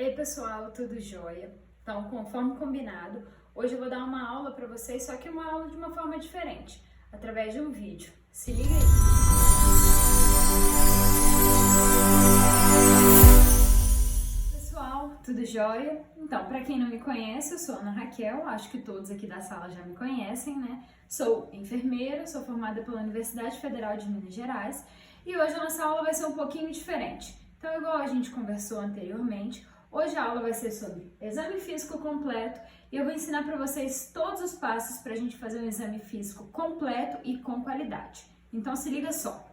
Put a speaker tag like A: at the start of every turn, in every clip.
A: aí pessoal, tudo jóia? Então, conforme combinado, hoje eu vou dar uma aula para vocês, só que uma aula de uma forma diferente, através de um vídeo. Se liga aí! Pessoal, tudo jóia? Então, para quem não me conhece, eu sou Ana Raquel, acho que todos aqui da sala já me conhecem, né? Sou enfermeira, sou formada pela Universidade Federal de Minas Gerais e hoje a nossa aula vai ser um pouquinho diferente. Então, igual a gente conversou anteriormente, hoje a aula vai ser sobre exame físico completo e eu vou ensinar para vocês todos os passos para a gente fazer um exame físico completo e com qualidade. Então, se liga só.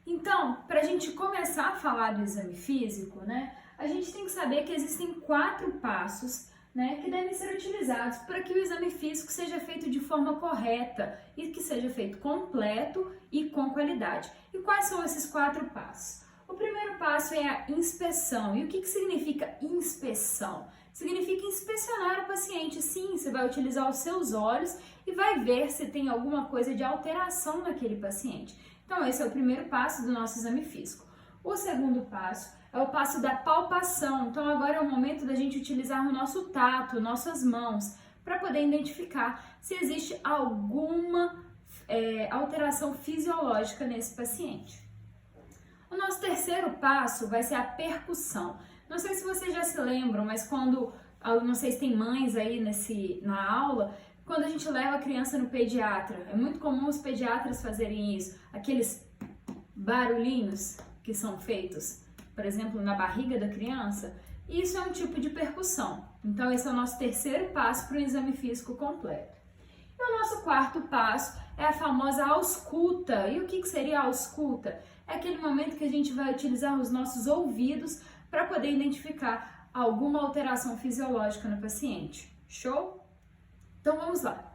A: Então, para a gente começar a falar do exame físico, né, a gente tem que saber que existem 4 passos, né, que devem ser utilizados para que o exame físico seja feito de forma correta e que seja feito completo e com qualidade. E quais são esses 4 passos? O primeiro passo é a inspeção. E o que significa inspeção? Significa inspecionar o paciente. Sim, você vai utilizar os seus olhos e vai ver se tem alguma coisa de alteração naquele paciente. Então, esse é o primeiro passo do nosso exame físico. O segundo passo é o passo da palpação. Então, agora é o momento da gente utilizar o nosso tato, nossas mãos, para poder identificar se existe alguma alteração fisiológica nesse paciente. O nosso terceiro passo vai ser a percussão. Não sei se vocês já se lembram, mas quando, não sei se tem mães aí na aula, quando a gente leva a criança no pediatra, é muito comum os pediatras fazerem isso, aqueles barulhinhos que são feitos, por exemplo, na barriga da criança, isso é um tipo de percussão. Então, esse é o nosso terceiro passo para o exame físico completo. E o nosso quarto passo é a famosa ausculta. E o que seria a ausculta? É aquele momento que a gente vai utilizar os nossos ouvidos para poder identificar alguma alteração fisiológica no paciente. Show? Então vamos lá.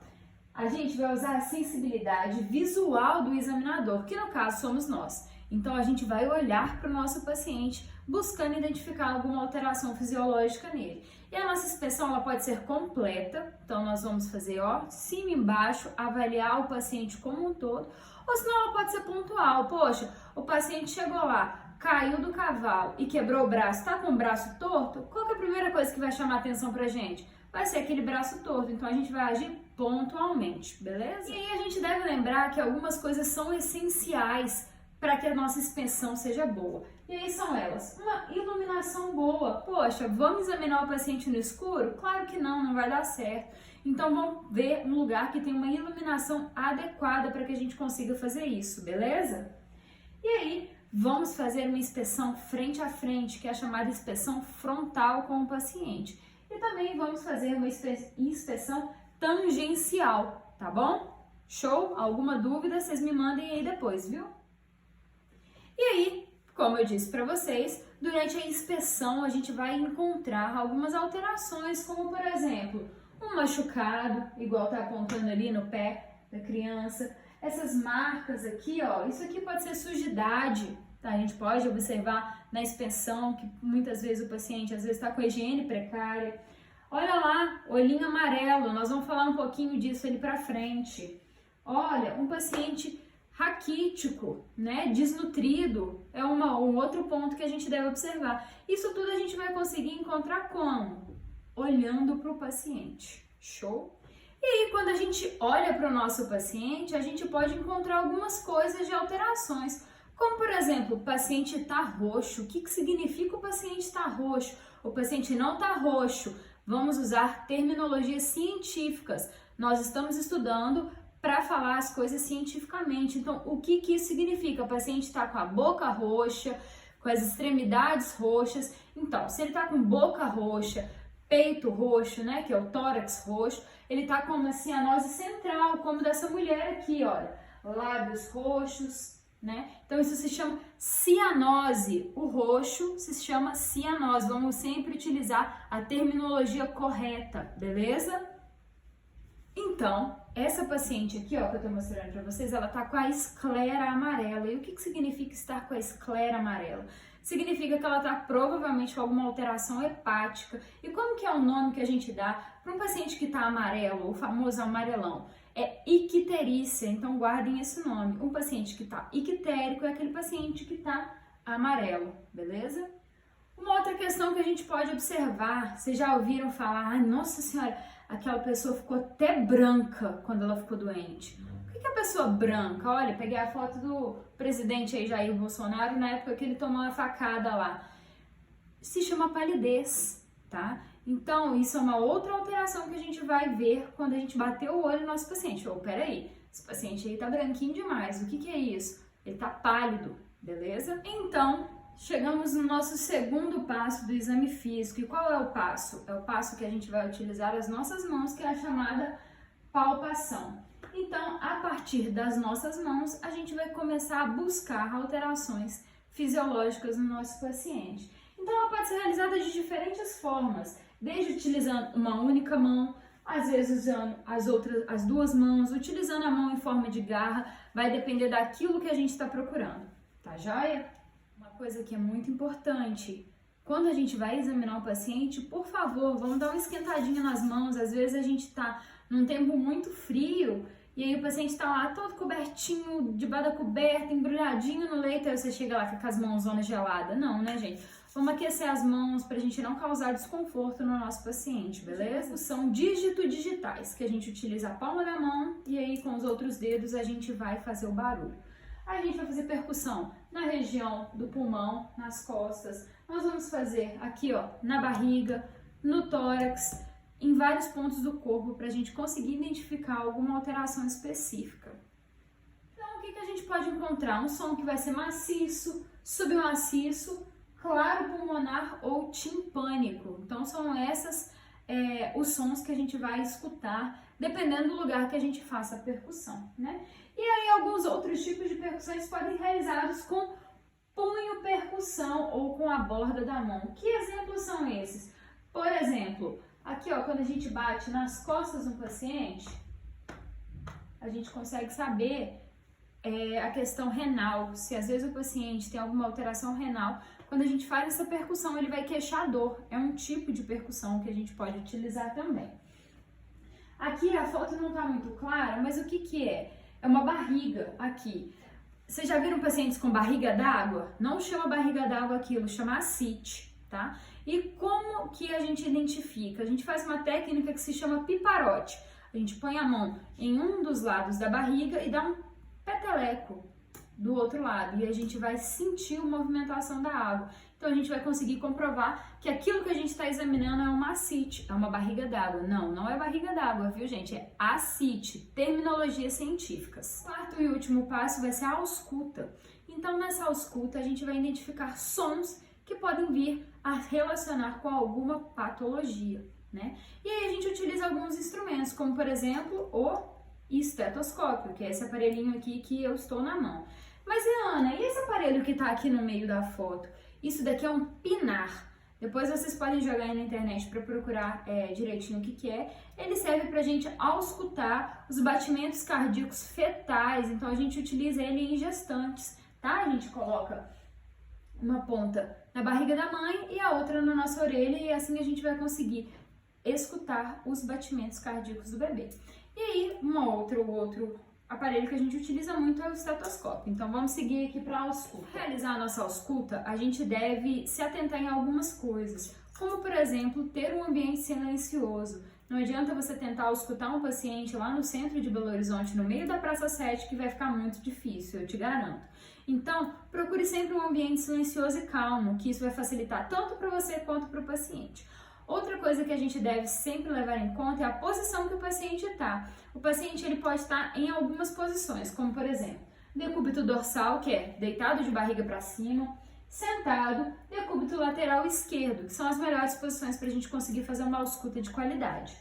A: A gente vai usar a sensibilidade visual do examinador, que no caso somos nós. Então a gente vai olhar para o nosso paciente buscando identificar alguma alteração fisiológica nele. E a nossa inspeção ela pode ser completa, então nós vamos fazer cima e embaixo, avaliar o paciente como um todo, ou senão ela pode ser pontual. Poxa, o paciente chegou lá, caiu do cavalo e quebrou o braço, está com o braço torto, qual que é a primeira coisa que vai chamar a atenção pra gente? Vai ser aquele braço torto, então a gente vai agir pontualmente, beleza? E aí a gente deve lembrar que algumas coisas são essenciais para que a nossa inspeção seja boa. E aí são elas: uma iluminação boa. Poxa, vamos examinar o paciente no escuro? Claro que não vai dar certo. Então vamos ver um lugar que tem uma iluminação adequada para que a gente consiga fazer isso, beleza? E aí vamos fazer uma inspeção frente a frente, que é a chamada inspeção frontal com o paciente. E também vamos fazer uma inspeção tangencial, tá bom? Show? Alguma dúvida, vocês me mandem aí depois, viu? E aí, como eu disse para vocês, durante a inspeção a gente vai encontrar algumas alterações, como por exemplo, um machucado, igual tá apontando ali no pé da criança, essas marcas aqui, ó, isso aqui pode ser sujidade, tá? A gente pode observar na inspeção que muitas vezes o paciente às vezes está com a higiene precária. Olha lá, olhinho amarelo, nós vamos falar um pouquinho disso ali pra frente. Olha, um paciente raquítico, né, desnutrido, é um outro ponto que a gente deve observar. Isso tudo a gente vai conseguir encontrar como? Olhando para o paciente. Show? E aí, quando a gente olha para o nosso paciente, a gente pode encontrar algumas coisas de alterações. Como, por exemplo, o paciente está roxo. O que significa o paciente está roxo? O paciente não está roxo. Vamos usar terminologias científicas. Nós estamos estudando para falar as coisas cientificamente. Então, o que isso significa? O paciente está com a boca roxa, com as extremidades roxas. Então, se ele está com boca roxa, peito roxo, né, que é o tórax roxo, ele está com uma cianose central, como dessa mulher aqui, olha, lábios roxos, né? Então, isso se chama cianose. O roxo se chama cianose. Vamos sempre utilizar a terminologia correta, beleza? Então, essa paciente aqui, ó, que eu tô mostrando pra vocês, ela tá com a esclera amarela. E o que significa estar com a esclera amarela? Significa que ela tá provavelmente com alguma alteração hepática. E como que é o nome que a gente dá para um paciente que tá amarelo, o famoso amarelão? É icterícia, então guardem esse nome. Um paciente que tá ictérico é aquele paciente que tá amarelo, beleza? Uma outra questão que a gente pode observar, vocês já ouviram falar, ai, nossa senhora, aquela pessoa ficou até branca quando ela ficou doente. O que é a pessoa branca? Olha, peguei a foto do presidente aí, Jair Bolsonaro, na época que ele tomou uma facada lá. Se chama palidez, tá? Então, isso é uma outra alteração que a gente vai ver quando a gente bater o olho no nosso paciente. Ou, peraí, esse paciente aí tá branquinho demais, o que é isso? Ele tá pálido, beleza? Então, chegamos no nosso segundo passo do exame físico. E qual é o passo? É o passo que a gente vai utilizar as nossas mãos, que é a chamada palpação. Então, a partir das nossas mãos, a gente vai começar a buscar alterações fisiológicas no nosso paciente. Então, ela pode ser realizada de diferentes formas, desde utilizando uma única mão, às vezes usando as duas mãos, utilizando a mão em forma de garra, vai depender daquilo que a gente está procurando, tá joia? Uma coisa que é muito importante, quando a gente vai examinar o paciente, por favor, vamos dar uma esquentadinha nas mãos. Às vezes a gente está num tempo muito frio e aí o paciente está lá todo cobertinho, debaixo da coberta, embrulhadinho no leito, aí você chega lá com as mãos geladas. Não, né, gente? Vamos aquecer as mãos para a gente não causar desconforto no nosso paciente, beleza? São dígito-digitais, que a gente utiliza a palma da mão e aí com os outros dedos a gente vai fazer o barulho. Aí a gente vai fazer percussão na região do pulmão, nas costas. Nós vamos fazer aqui, ó, na barriga, no tórax, em vários pontos do corpo para a gente conseguir identificar alguma alteração específica. Então, o que a gente pode encontrar? Um som que vai ser maciço, submaciço, claro pulmonar ou timpânico. Então, são esses os sons que a gente vai escutar, dependendo do lugar que a gente faça a percussão, né? E aí, alguns outros tipos de percussões podem ser realizados com punho percussão ou com a borda da mão. Que exemplos são esses? Por exemplo, aqui, ó, quando a gente bate nas costas do paciente, a gente consegue saber a questão renal, se às vezes o paciente tem alguma alteração renal. Quando a gente faz essa percussão, ele vai queixar dor. É um tipo de percussão que a gente pode utilizar também. Aqui a foto não está muito clara, mas o que é? É uma barriga aqui. Vocês já viram pacientes com barriga d'água? Não chama barriga d'água aquilo, chama ascite, tá? E como que a gente identifica? A gente faz uma técnica que se chama piparote. A gente põe a mão em um dos lados da barriga e dá um peteleco do outro lado. E a gente vai sentir a movimentação da água. Então a gente vai conseguir comprovar que aquilo que a gente está examinando é uma ascite, é uma barriga d'água. Não, não é barriga d'água, viu, gente? É ascite, terminologias científicas. O quarto e último passo vai ser a ausculta. Então nessa ausculta a gente vai identificar sons que podem vir a relacionar com alguma patologia, né? E aí a gente utiliza alguns instrumentos, como por exemplo o estetoscópio, que é esse aparelhinho aqui que eu estou na mão. Mas, Ana, e esse aparelho que está aqui no meio da foto? Isso daqui é um pinar. Depois vocês podem jogar aí na internet para procurar direitinho o que é. Ele serve para a gente auscultar os batimentos cardíacos fetais. Então a gente utiliza ele em gestantes, tá? A gente coloca uma ponta na barriga da mãe e a outra na nossa orelha e assim a gente vai conseguir escutar os batimentos cardíacos do bebê. E aí, o outro aparelho que a gente utiliza muito é o estetoscópio. Então, vamos seguir aqui para a ausculta. Para realizar a nossa ausculta, a gente deve se atentar em algumas coisas, como, por exemplo, ter um ambiente silencioso. Não adianta você tentar auscultar um paciente lá no centro de Belo Horizonte, no meio da Praça 7, que vai ficar muito difícil, eu te garanto. Então, procure sempre um ambiente silencioso e calmo, que isso vai facilitar tanto para você quanto para o paciente. Outra coisa que a gente deve sempre levar em conta é a posição que o paciente está. O paciente ele pode estar em algumas posições, como por exemplo, decúbito dorsal, que é deitado de barriga para cima, sentado, decúbito lateral esquerdo, que são as melhores posições para a gente conseguir fazer uma ausculta de qualidade.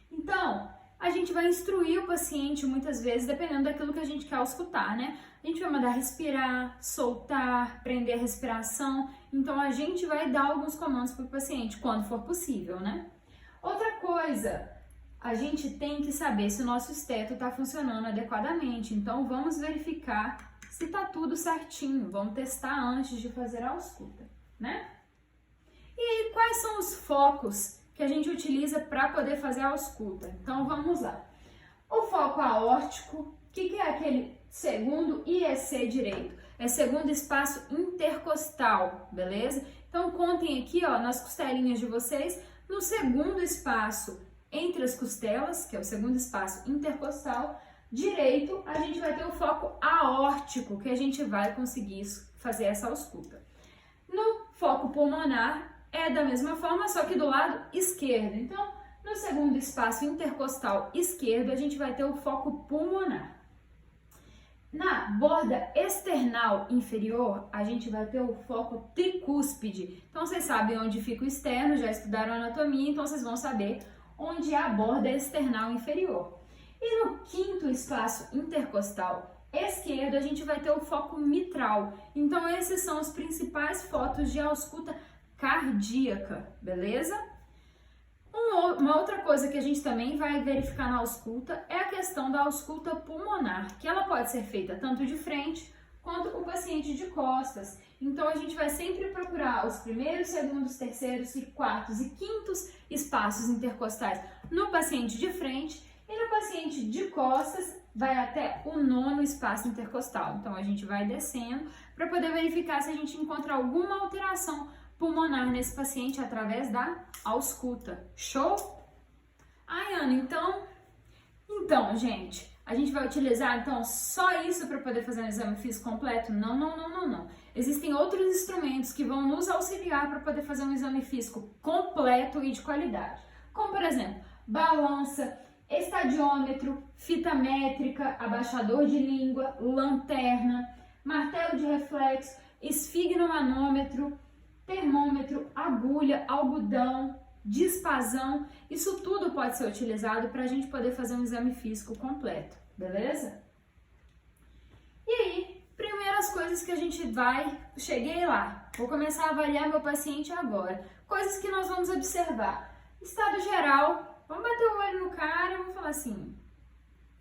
A: Então, a gente vai instruir o paciente muitas vezes, dependendo daquilo que a gente quer auscultar, né? A gente vai mandar respirar, soltar, prender a respiração. Então, a gente vai dar alguns comandos para o paciente, quando for possível, né? Outra coisa, a gente tem que saber se o nosso esteto está funcionando adequadamente. Então, vamos verificar se está tudo certinho. Vamos testar antes de fazer a ausculta, né? E aí, quais são os focos que a gente utiliza para poder fazer a ausculta? Então, vamos lá. O foco aórtico, o que é aquele segundo IEC direito? é segundo espaço intercostal, beleza? Então contem aqui, ó, nas costelinhas de vocês, no segundo espaço entre as costelas, que é o segundo espaço intercostal, direito, a gente vai ter o foco aórtico, que a gente vai conseguir fazer essa ausculta. No foco pulmonar é da mesma forma, só que do lado esquerdo. Então, no segundo espaço intercostal esquerdo, a gente vai ter o foco pulmonar. Na borda external inferior, a gente vai ter o foco tricúspide. Então, vocês sabem onde fica o externo, já estudaram anatomia, então vocês vão saber onde é a borda external inferior. E no quinto espaço intercostal esquerdo, a gente vai ter o foco mitral. Então, esses são os principais focos de ausculta cardíaca, beleza? Uma outra coisa que a gente também vai verificar na ausculta é a questão da ausculta pulmonar, que ela pode ser feita tanto de frente quanto o paciente de costas. Então a gente vai sempre procurar os primeiros, segundos, terceiros e quartos e quintos espaços intercostais no paciente de frente e no paciente de costas vai até o nono espaço intercostal. Então a gente vai descendo para poder verificar se a gente encontra alguma alteração pulmonar nesse paciente através da ausculta. Show? Ai, Ana, então, gente, a gente vai utilizar então só isso para poder fazer um exame físico completo? Não. Existem outros instrumentos que vão nos auxiliar para poder fazer um exame físico completo e de qualidade. Como, por exemplo, balança, estadiômetro, fita métrica, abaixador de língua, lanterna, martelo de reflexo, esfigmomanômetro, termômetro, agulha, algodão, dispasão, isso tudo pode ser utilizado para a gente poder fazer um exame físico completo, beleza? E aí, primeiras coisas que a gente cheguei lá, vou começar a avaliar meu paciente agora, coisas que nós vamos observar, estado geral, vamos bater o olho no cara e vamos falar assim,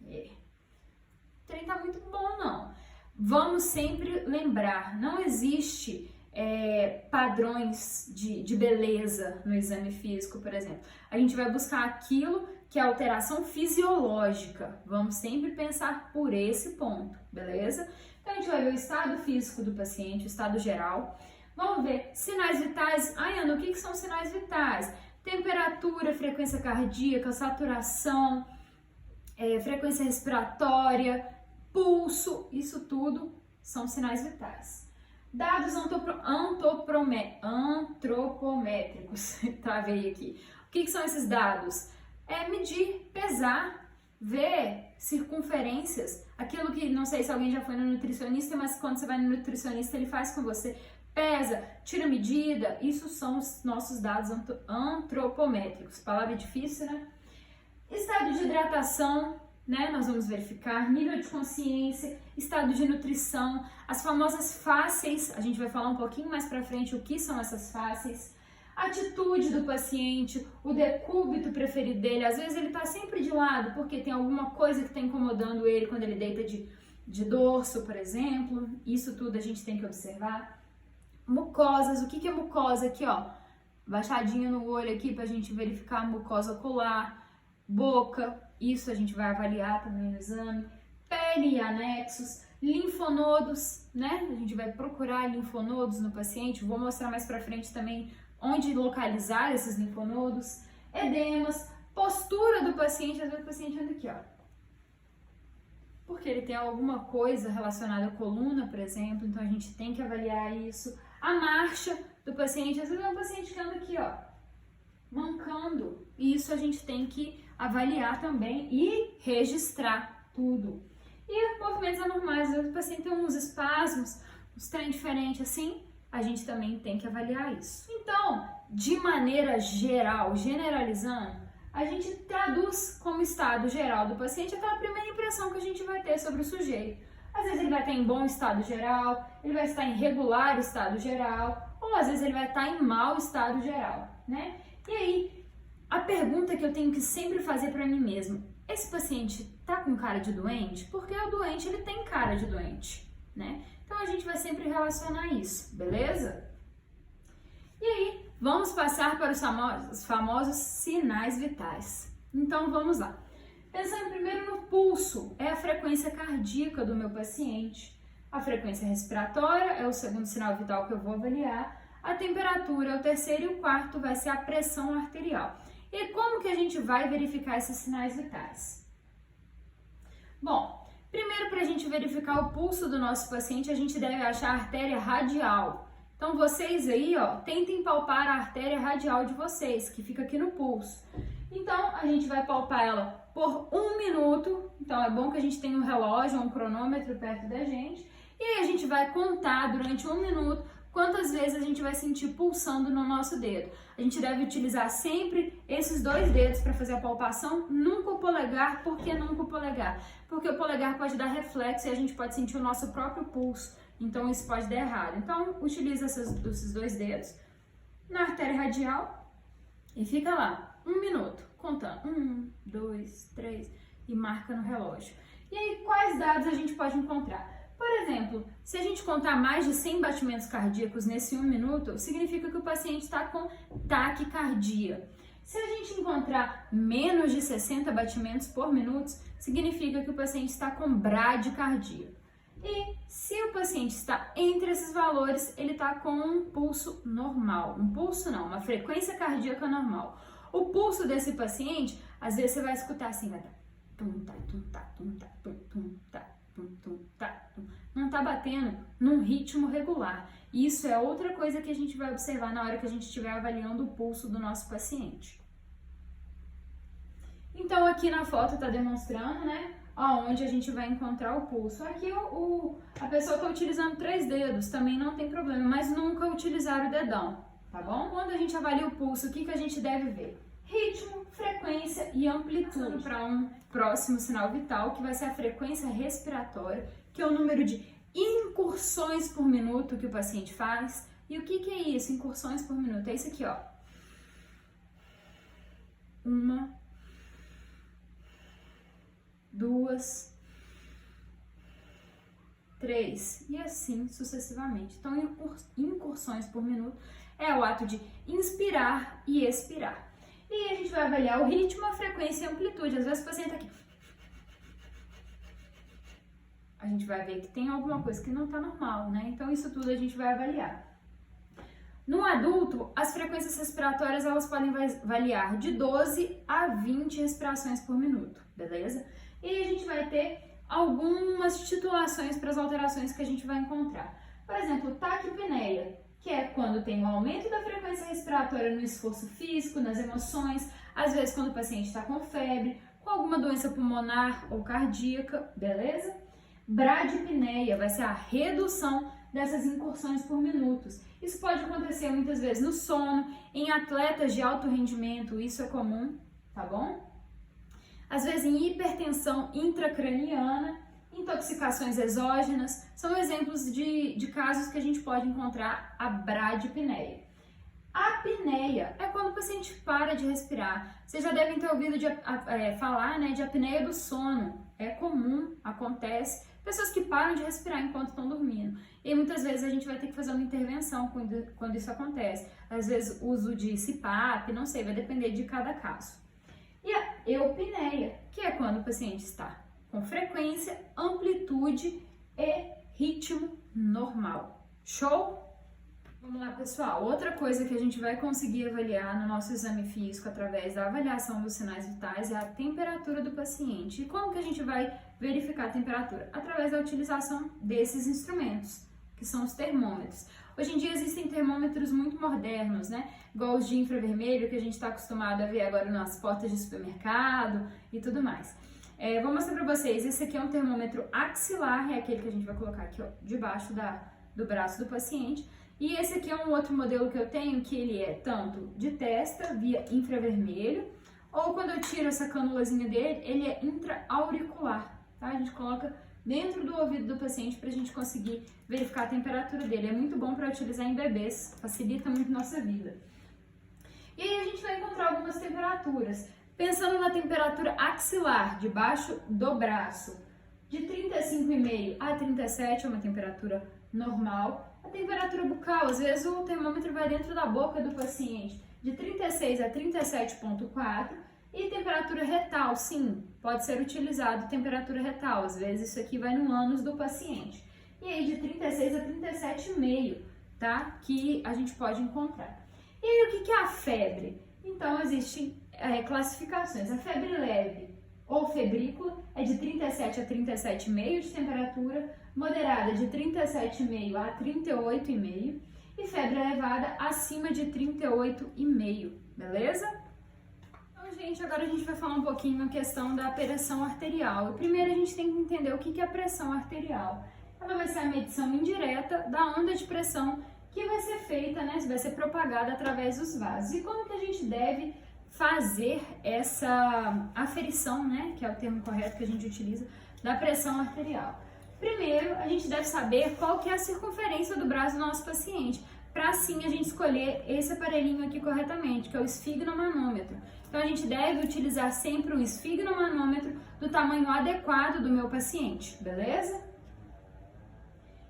A: o trem tá muito bom não, vamos sempre lembrar, não existe padrões de beleza no exame físico, por exemplo. A gente vai buscar aquilo que é alteração fisiológica. Vamos sempre pensar por esse ponto, beleza? Então a gente vai ver o estado físico do paciente, o estado geral. Vamos ver sinais vitais. Ai, Ana, o que são sinais vitais? Temperatura, frequência cardíaca, saturação, frequência respiratória, pulso, isso tudo são sinais vitais. Dados antropométricos, travei aqui. O que são esses dados? É medir, pesar, ver circunferências, aquilo que, não sei se alguém já foi no nutricionista, mas quando você vai no nutricionista ele faz com você, pesa, tira medida, isso são os nossos dados antropométricos, palavra difícil, né? Estado de hidratação, né? Nós vamos verificar nível de consciência, estado de nutrição, as famosas fásceis, a gente vai falar um pouquinho mais pra frente o que são essas fásceis, atitude do paciente, o decúbito preferido dele, às vezes ele tá sempre de lado porque tem alguma coisa que tá incomodando ele quando ele deita de dorso, por exemplo, isso tudo a gente tem que observar. Mucosas, o que é mucosa aqui, ó, baixadinha no olho aqui pra gente verificar a mucosa ocular, boca, isso a gente vai avaliar também no exame, pele e anexos, linfonodos, né? A gente vai procurar linfonodos no paciente, vou mostrar mais pra frente também onde localizar esses linfonodos, edemas, postura do paciente, às vezes o paciente anda aqui, ó, porque ele tem alguma coisa relacionada à coluna, por exemplo, então a gente tem que avaliar isso, a marcha do paciente, às vezes é um paciente que anda aqui, ó, mancando, e isso a gente tem que avaliar também e registrar tudo. E movimentos anormais, às vezes o paciente tem uns espasmos, uns trem diferentes assim, a gente também tem que avaliar isso. Então, de maneira geral, generalizando, a gente traduz como estado geral do paciente aquela primeira impressão que a gente vai ter sobre o sujeito. Às vezes ele vai estar em bom estado geral, ele vai estar em regular estado geral, ou às vezes ele vai estar em mau estado geral, né? E aí, a pergunta que eu tenho que sempre fazer para mim mesmo, esse paciente tá com cara de doente? Porque o doente, ele tem cara de doente, né? Então a gente vai sempre relacionar isso, beleza? E aí, vamos passar para os famosos sinais vitais. Então vamos lá. Pensando primeiro no pulso, é a frequência cardíaca do meu paciente. A frequência respiratória é o segundo sinal vital que eu vou avaliar. A temperatura é o terceiro e o quarto vai ser a pressão arterial. E como que a gente vai verificar esses sinais vitais? Bom, primeiro para a gente verificar o pulso do nosso paciente, a gente deve achar a artéria radial. Então vocês aí, ó, tentem palpar a artéria radial de vocês, que fica aqui no pulso. Então a gente vai palpar ela por 1 minuto, então é bom que a gente tenha um relógio, um cronômetro perto da gente. E aí a gente vai contar durante 1 minuto quantas vezes a gente vai sentir pulsando no nosso dedo. A gente deve utilizar sempre esses 2 dedos para fazer a palpação, nunca o polegar. Por que nunca o polegar? Porque o polegar pode dar reflexo e a gente pode sentir o nosso próprio pulso, então isso pode dar errado. Então utiliza esses 2 dedos na artéria radial e fica lá 1 minuto, contando 1, 2, 3 e marca no relógio. E aí quais dados a gente pode encontrar? Por exemplo, se a gente contar mais de 100 batimentos cardíacos nesse 1 minuto, significa que o paciente está com taquicardia. Se a gente encontrar menos de 60 batimentos por minuto, significa que o paciente está com bradicardia. E se o paciente está entre esses valores, ele está com um pulso normal. Um pulso não, uma frequência cardíaca normal. O pulso desse paciente, às vezes você vai escutar assim, vai dar tum, tá, tum, tá, tum, tá, tum, tum, tá. Não está batendo num ritmo regular. Isso é outra coisa que a gente vai observar na hora que a gente estiver avaliando o pulso do nosso paciente. Então aqui na foto está demonstrando, né, onde a gente vai encontrar o pulso. Aqui a pessoa está utilizando 3 dedos, também não tem problema, mas nunca utilizar o dedão, tá bom? Quando a gente avalia o pulso, o que a gente deve ver? Ritmo, frequência e amplitude. Para um próximo sinal vital, que vai ser a frequência respiratória, que é o número de incursões por minuto que o paciente faz. E o que é isso, incursões por minuto? É isso aqui, ó. 1, 2, 3 e assim sucessivamente. Então, incursões por minuto é o ato de inspirar e expirar. E a gente vai avaliar o ritmo, a frequência e a amplitude. Às vezes o paciente tá aqui. A gente vai ver que tem alguma coisa que não está normal, né? Então isso tudo a gente vai avaliar. No adulto, as frequências respiratórias elas podem variar de 12 a 20 respirações por minuto, beleza? E a gente vai ter algumas titulações para as alterações que a gente vai encontrar. Por exemplo, taquipneia, que é quando tem um aumento da frequência respiratória no esforço físico, nas emoções, às vezes quando o paciente está com febre, com alguma doença pulmonar ou cardíaca, beleza? Bradipneia vai ser a redução dessas incursões por minutos. Isso pode acontecer muitas vezes no sono, em atletas de alto rendimento, isso é comum, tá bom? Às vezes em hipertensão intracraniana, intoxicações exógenas, são exemplos de casos que a gente pode encontrar a bradipneia. A apneia é quando o paciente para de respirar. Vocês já devem ter ouvido falar, né, de apneia do sono. É comum, acontece. Pessoas que param de respirar enquanto estão dormindo. E muitas vezes a gente vai ter que fazer uma intervenção quando isso acontece. Às vezes uso de CPAP, não sei, vai depender de cada caso. E a eupneia, que é quando o paciente está com frequência, amplitude e ritmo normal. Show? Vamos lá, pessoal. Outra coisa que a gente vai conseguir avaliar no nosso exame físico através da avaliação dos sinais vitais é a temperatura do paciente. E como que a gente vai verificar a temperatura? Através da utilização desses instrumentos, que são os termômetros. Hoje em dia existem termômetros muito modernos, né? Igual os de infravermelho que a gente está acostumado a ver agora nas portas de supermercado e tudo mais. Vou mostrar para vocês, esse aqui é um termômetro axilar, é aquele que a gente vai colocar aqui, ó, debaixo do braço do paciente. E esse aqui é um outro modelo que eu tenho, que ele é tanto de testa, via infravermelho, ou quando eu tiro essa canulazinha dele, ele é intra-auricular, tá? A gente coloca dentro do ouvido do paciente para a gente conseguir verificar a temperatura dele. É muito bom para utilizar em bebês, facilita muito nossa vida. E aí a gente vai encontrar algumas temperaturas. Pensando na temperatura axilar, debaixo do braço, de 35,5 a 37 é uma temperatura normal. A temperatura bucal, às vezes o termômetro vai dentro da boca do paciente, de 36 a 37,4. E temperatura retal, sim, pode ser utilizado temperatura retal. Às vezes isso aqui vai no ânus do paciente. e aí de 36 a 37,5, tá? Que a gente pode encontrar. E aí o que é a febre? Então existem classificações. A febre leve ou febrícula é de 37 a 37,5 de temperatura, moderada de 37,5 a 38,5 e febre elevada acima de 38,5, beleza? Então, gente, agora a gente vai falar um pouquinho a questão da pressão arterial. Primeiro a gente tem que entender o que é a pressão arterial. Ela vai ser a medição indireta da onda de pressão que vai ser feita, né, vai ser propagada através dos vasos. E como que a gente deve fazer essa aferição, né, que é o termo correto que a gente utiliza, da pressão arterial? Primeiro, a gente deve saber qual que é a circunferência do braço do nosso paciente, para assim a gente escolher esse aparelhinho aqui corretamente, que é o esfigmomanômetro. Então, a gente deve utilizar sempre um esfigmomanômetro do tamanho adequado do meu paciente, beleza?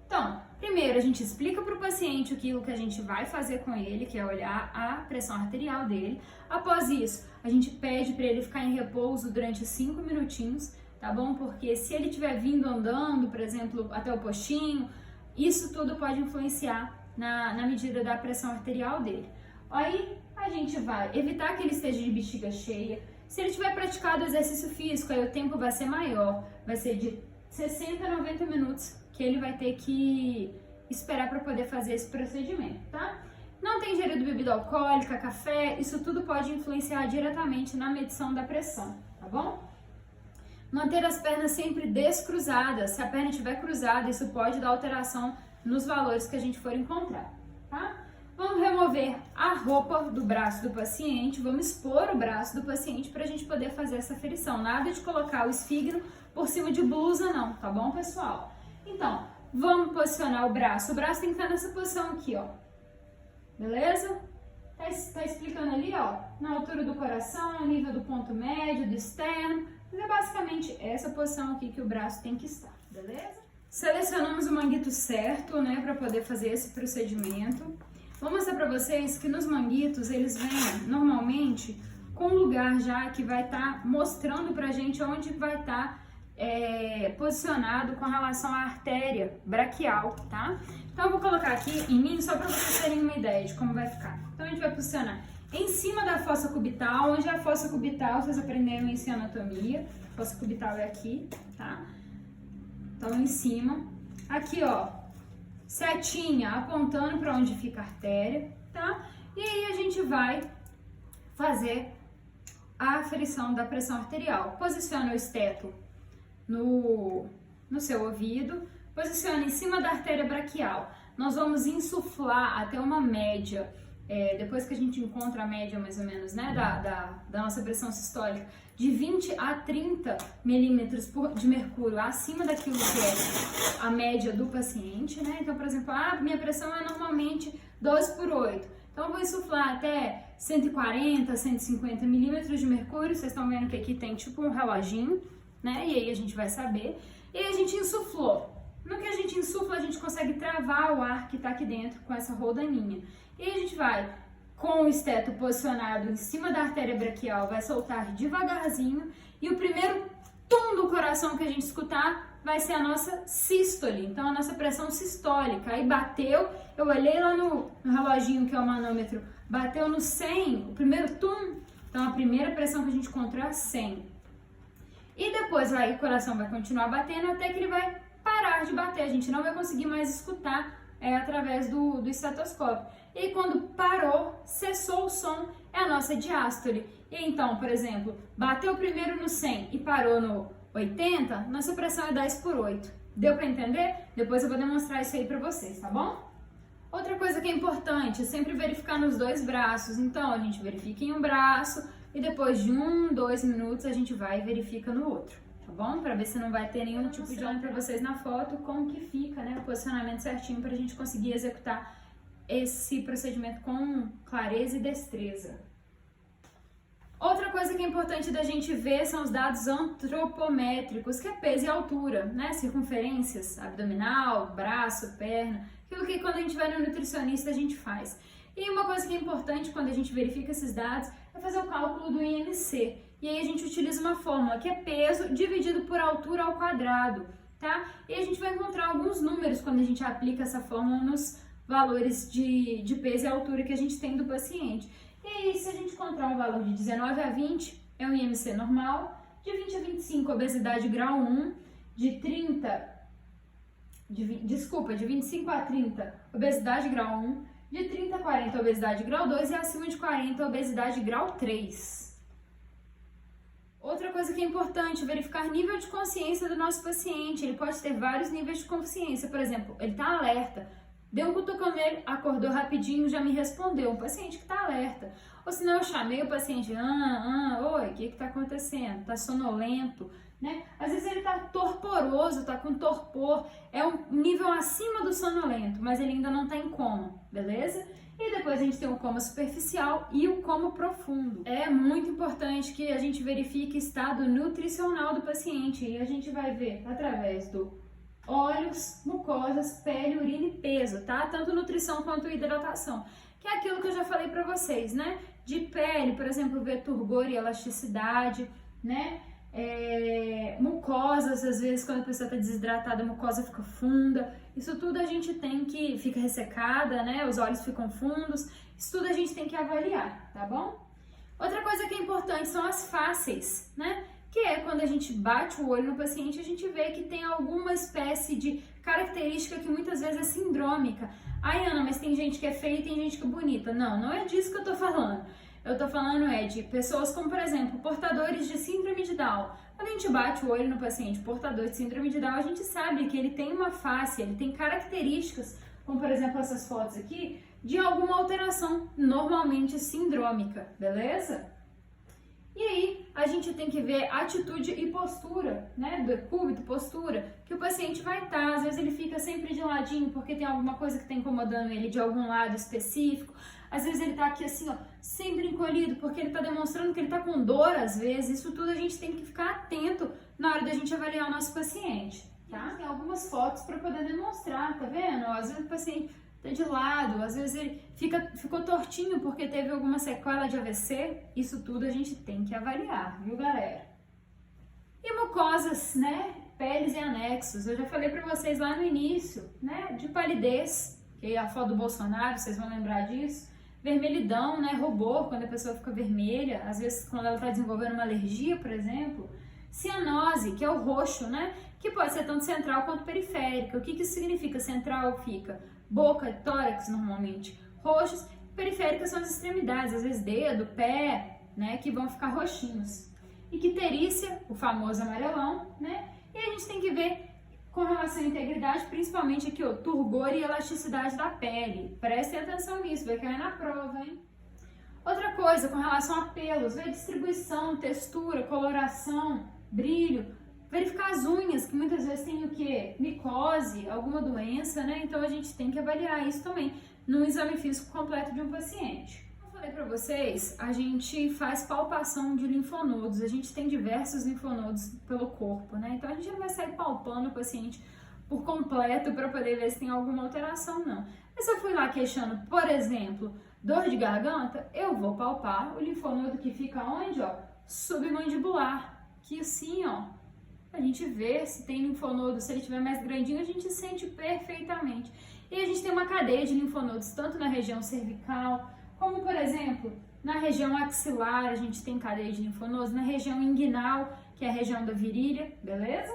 A: Então, primeiro a gente explica para o paciente aquilo que a gente vai fazer com ele, que é olhar a pressão arterial dele. Após isso, a gente pede para ele ficar em repouso durante 5 minutinhos, tá bom? Porque se ele estiver vindo andando, por exemplo, até o postinho, isso tudo pode influenciar na medida da pressão arterial dele. Aí a gente vai evitar que ele esteja de bexiga cheia. Se ele tiver praticado exercício físico, aí o tempo vai ser maior, vai ser de 60 a 90 minutos que ele vai ter que esperar para poder fazer esse procedimento, tá? Não tem ingerido bebida alcoólica, café, isso tudo pode influenciar diretamente na medição da pressão, tá bom? Manter as pernas sempre descruzadas. Se a perna estiver cruzada, isso pode dar alteração nos valores que a gente for encontrar, tá? Vamos remover a roupa do braço do paciente, vamos expor o braço do paciente para a gente poder fazer essa aferição. Nada de colocar o esfígmo por cima de blusa não, tá bom, pessoal? Então, vamos posicionar o braço tem que estar nessa posição aqui, ó, beleza? Tá explicando ali, ó, na altura do coração, no nível do ponto médio, do externo, mas é basicamente essa posição aqui que o braço tem que estar, beleza? Selecionamos o manguito certo, né, para poder fazer esse procedimento. Vou mostrar para vocês que nos manguitos eles vêm normalmente com um lugar já que vai estar mostrando pra gente onde vai estar posicionado com relação à artéria braquial, tá? Então eu vou colocar aqui em mim só para vocês terem uma ideia de como vai ficar. Então a gente vai posicionar em cima da fossa cubital, onde é a fossa cubital, vocês aprenderam isso em anatomia, a fossa cubital é aqui, tá? Então em cima, aqui ó, setinha apontando para onde fica a artéria, tá? E aí a gente vai fazer a aferição da pressão arterial. Posiciona o esteto no seu ouvido, posiciona em cima da artéria braquial. Nós vamos insuflar até uma média, depois que a gente encontra a média mais ou menos, né, da nossa pressão sistólica, de 20 a 30 milímetros de mercúrio acima daquilo que é a média do paciente, né? Então, por exemplo, minha pressão é normalmente 12/8. Então, eu vou insuflar até 140, 150 milímetros de mercúrio. Vocês estão vendo que aqui tem tipo um reloginho, né? E aí a gente vai saber. E aí a gente insuflou. No que a gente insufla, a gente consegue travar o ar que está aqui dentro com essa roldaninha. E aí a gente vai, com o esteto posicionado em cima da artéria braquial, vai soltar devagarzinho. E o primeiro tum do coração que a gente escutar vai ser a nossa sístole. Então, a nossa pressão sistólica. Aí bateu, eu olhei lá no reloginho, que é o manômetro, bateu no 100, o primeiro tum. Então, a primeira pressão que a gente encontrou é 100. E depois o coração vai continuar batendo até que ele vai parar de bater. A gente não vai conseguir mais escutar através do estetoscópio. E quando parou, cessou o som, é a nossa diástole. E então, por exemplo, bateu primeiro no 100 e parou no 80, nossa pressão é 10/8. Deu para entender? Depois eu vou demonstrar isso aí para vocês, tá bom? Outra coisa que é importante é sempre verificar nos dois braços. Então, a gente verifica em um braço e depois de 1, 2 minutos a gente vai e verifica no outro, tá bom? Para ver se não vai ter nenhum tipo de dano para vocês na foto, como que fica, né? O posicionamento certinho para a gente conseguir executar esse procedimento com clareza e destreza. Outra coisa que é importante da gente ver são os dados antropométricos, que é peso e altura, né? Circunferências, abdominal, braço, perna, aquilo que quando a gente vai no nutricionista a gente faz. E uma coisa que é importante quando a gente verifica esses dados é fazer o cálculo do IMC. E aí a gente utiliza uma fórmula que é peso dividido por altura ao quadrado. tá? E a gente vai encontrar alguns números quando a gente aplica essa fórmula nos valores de peso e altura que a gente tem do paciente. E aí, se a gente encontrar um valor de 19 a 20, é um IMC normal, de 20 a 25, obesidade grau 1, de 25 a 30, obesidade grau 1, de 30 a 40, obesidade grau 2 e acima de 40, obesidade grau 3. Outra coisa que é importante, verificar nível de consciência do nosso paciente. Ele pode ter vários níveis de consciência. Por exemplo, ele está alerta, deu um cutucão nele, acordou rapidinho, já me respondeu. Um paciente que está alerta. Ou senão eu chamei o paciente, oi, o que está acontecendo? Está sonolento, né? Às vezes ele está torporoso, está com torpor, é um nível acima do sonolento, mas ele ainda não está em coma, beleza? E depois a gente tem o coma superficial e o coma profundo. É muito importante que a gente verifique o estado nutricional do paciente e a gente vai ver através do olhos, mucosas, pele, urina e peso, tá? Tanto nutrição quanto hidratação, que é aquilo que eu já falei pra vocês, né? De pele, por exemplo, ver turgor e elasticidade, né? Mucosas, às vezes quando a pessoa está desidratada, a mucosa fica funda, isso tudo a gente tem que, fica ressecada, né, os olhos ficam fundos, isso tudo a gente tem que avaliar, tá bom? Outra coisa que é importante são as fásceis, né, que é quando a gente bate o olho no paciente, a gente vê que tem alguma espécie de característica que muitas vezes é sindrômica. Ai, Ana, mas tem gente que é feia e tem gente que é bonita. Não é disso que eu tô falando. Eu tô falando de pessoas como, por exemplo, portadores de síndrome de Down. Quando a gente bate o olho no paciente portador de síndrome de Down, a gente sabe que ele tem uma face, ele tem características, como por exemplo essas fotos aqui, de alguma alteração normalmente sindrômica, beleza? E aí, a gente tem que ver atitude e postura, né, decúbito, postura, que o paciente vai estar, às vezes ele fica sempre de ladinho porque tem alguma coisa que está incomodando ele de algum lado específico, às vezes ele está aqui assim, ó, sempre encolhido porque ele está demonstrando que ele está com dor, às vezes, isso tudo a gente tem que ficar atento na hora da gente avaliar o nosso paciente, tá? Tem algumas fotos para poder demonstrar, tá vendo? Às vezes o paciente tá de lado, às vezes ele ficou tortinho porque teve alguma sequela de AVC, isso tudo a gente tem que avaliar, viu, galera? E mucosas, né, peles e anexos, eu já falei pra vocês lá no início, né, de palidez, que é a foto do Bolsonaro, vocês vão lembrar disso, vermelhidão, né, rubor, quando a pessoa fica vermelha, às vezes quando ela tá desenvolvendo uma alergia, por exemplo, cianose, que é o roxo, né, que pode ser tanto central quanto periférica. O que isso significa? Central fica boca, tórax normalmente roxos, periféricas são as extremidades, às vezes dedo, pé, né, que vão ficar roxinhos. Icterícia, o famoso amarelão, né, e a gente tem que ver com relação à integridade, principalmente aqui, ó, turgor e elasticidade da pele. Prestem atenção nisso, vai cair na prova, hein? Outra coisa, com relação a pelos, ver distribuição, textura, coloração, brilho, verificar as unhas, que muitas vezes tem o quê? Micose, alguma doença, né? Então a gente tem que avaliar isso também no exame físico completo de um paciente. Como eu falei pra vocês, a gente faz palpação de linfonodos, a gente tem diversos linfonodos pelo corpo, né? Então a gente não vai sair palpando o paciente por completo para poder ver se tem alguma alteração, não. Mas se eu fui lá queixando, por exemplo, dor de garganta, eu vou palpar o linfonodo que fica onde, ó? Submandibular, que assim, ó, a gente vê se tem linfonodo, se ele tiver mais grandinho, a gente sente perfeitamente. E a gente tem uma cadeia de linfonodos, tanto na região cervical, como, por exemplo, na região axilar, a gente tem cadeia de linfonodos, na região inguinal, que é a região da virilha, beleza?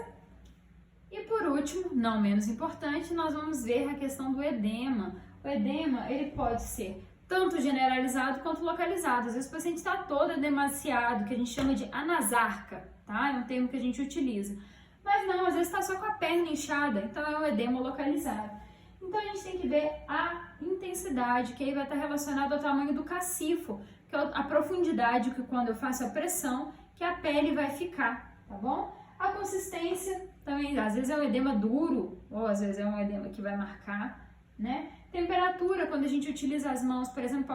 A: E por último, não menos importante, nós vamos ver a questão do edema. O edema, ele pode ser tanto generalizado quanto localizado. Às vezes o paciente está todo edemaciado, que a gente chama de anasarca, tá? É um termo que a gente utiliza. Mas não, às vezes está só com a perna inchada, então é um edema localizado. Então a gente tem que ver a intensidade, que aí vai estar relacionado ao tamanho do cacifo, que é a profundidade que quando eu faço a pressão, que a pele vai ficar, tá bom? A consistência também, às vezes é um edema duro, ou às vezes é um edema que vai marcar, né? Temperatura, quando a gente utiliza as mãos, por exemplo,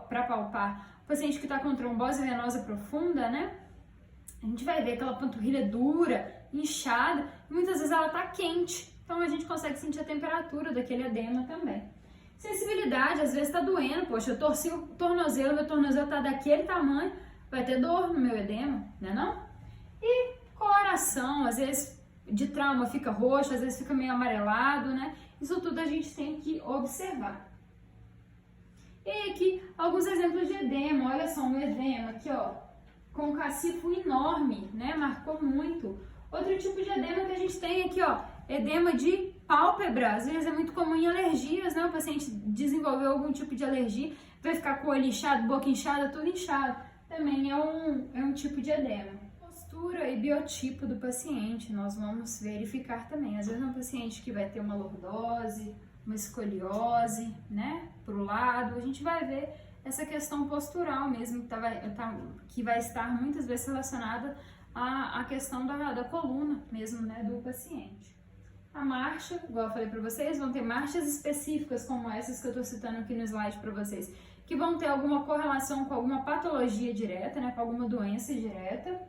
A: para palpar o paciente que está com trombose venosa profunda, né? A gente vai ver aquela panturrilha dura, inchada, e muitas vezes ela está quente. Então a gente consegue sentir a temperatura daquele edema também. Sensibilidade, às vezes está doendo, poxa, eu torci o tornozelo, meu tornozelo está daquele tamanho, vai ter dor no meu edema, né não? E coloração, às vezes de trauma fica roxo, às vezes fica meio amarelado, né? Isso tudo a gente tem que observar. E aqui, alguns exemplos de edema. Olha só, um edema aqui, ó, com um cacifo enorme, né? Marcou muito. Outro tipo de edema que a gente tem aqui, ó, edema de pálpebra. Às vezes é muito comum em alergias, né? O paciente desenvolveu algum tipo de alergia, vai ficar com o olho inchado, boca inchada, tudo inchado. Também é um tipo de edema. Postura e biotipo do paciente, nós vamos verificar também. Às vezes é um paciente que vai ter uma lordose, uma escoliose, né, pro lado, a gente vai ver essa questão postural mesmo, que vai estar muitas vezes relacionada à questão da coluna mesmo, né, do paciente. A marcha, igual eu falei para vocês, vão ter marchas específicas como essas que eu estou citando aqui no slide para vocês, que vão ter alguma correlação com alguma patologia direta, né, com alguma doença direta.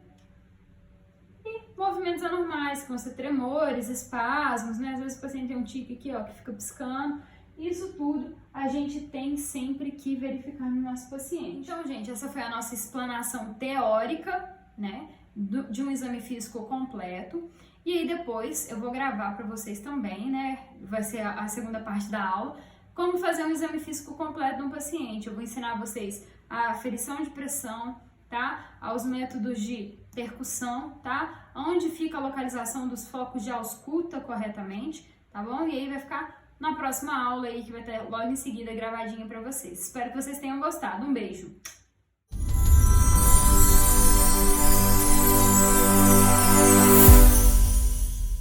A: E movimentos anormais, que vão ser tremores, espasmos, né, às vezes o paciente tem um tique aqui, ó, que fica piscando. Isso tudo a gente tem sempre que verificar no nosso paciente. Então, gente, essa foi a nossa explanação teórica, né, de um exame físico completo. E aí depois eu vou gravar para vocês também, né, vai ser a segunda parte da aula, como fazer um exame físico completo de um paciente. Eu vou ensinar vocês a aferição de pressão, tá? Aos métodos de percussão, tá? Onde fica a localização dos focos de ausculta corretamente, tá bom? E aí vai ficar na próxima aula aí, que vai ter logo em seguida gravadinha para vocês. Espero que vocês tenham gostado. Um beijo!